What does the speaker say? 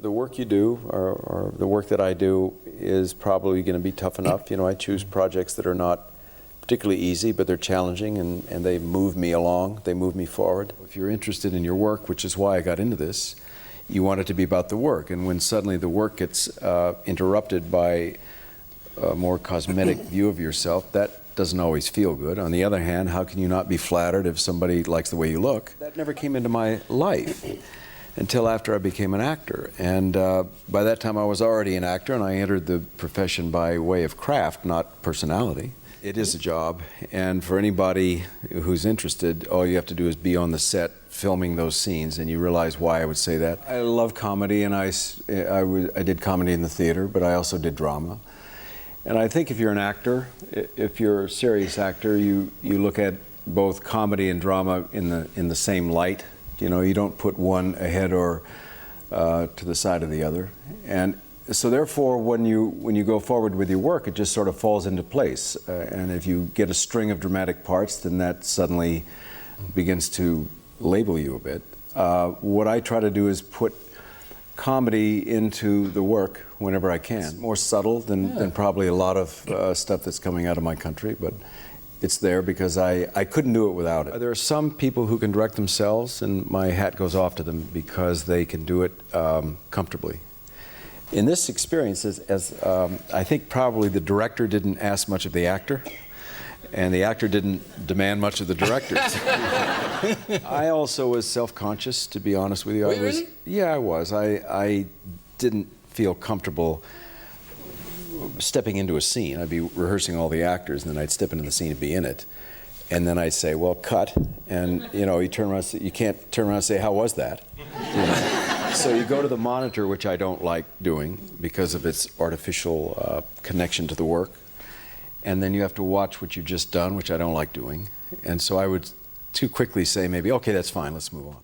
the work you do, or the work that I do, is probably going to be tough enough. You know, I choose projects that are not particularly easy, but they're challenging, and they move me along, they move me forward. If you're interested in your work, which is why I got into this, you want it to be about the work. And when suddenly the work gets interrupted by a more cosmetic view of yourself, that doesn't always feel good. On the other hand, how can you not be flattered if somebody likes the way you look? That never came into my life until after I became an actor. And by that time I was already an actor, and I entered the profession by way of craft, not personality. It is a job, and for anybody who's interested, all you have to do is be on the set filming those scenes, and you realize why I would say that. I love comedy, and I did comedy in the theater, but I also did drama. And I think if you're an actor, if you're a serious actor, you look at both comedy and drama in the same light. You know, you don't put one ahead or to the side of the other. And so therefore, when you go forward with your work, it just sort of falls into place. And if you get a string of dramatic parts, then that suddenly begins to label you a bit. What I try to do is put comedy into the work whenever I can. It's more subtle than probably a lot of stuff that's coming out of my country, but it's there because I couldn't do it without it. There are some people who can direct themselves, and my hat goes off to them because they can do it comfortably. In this experience, I think probably the director didn't ask much of the actor, and the actor didn't demand much of the directors. I also was self-conscious, to be honest with you. Were you really? Yeah, I was. I didn't feel comfortable stepping into a scene. I'd be rehearsing all the actors, and then I'd step into the scene and be in it. And then I'd say, well, cut. And, you know, you turn around, you can't turn around and say, how was that? You know? So you go to the monitor, which I don't like doing because of its artificial connection to the work. And then you have to watch what you've just done, which I don't like doing. And so I would too quickly say maybe, okay, that's fine, let's move on.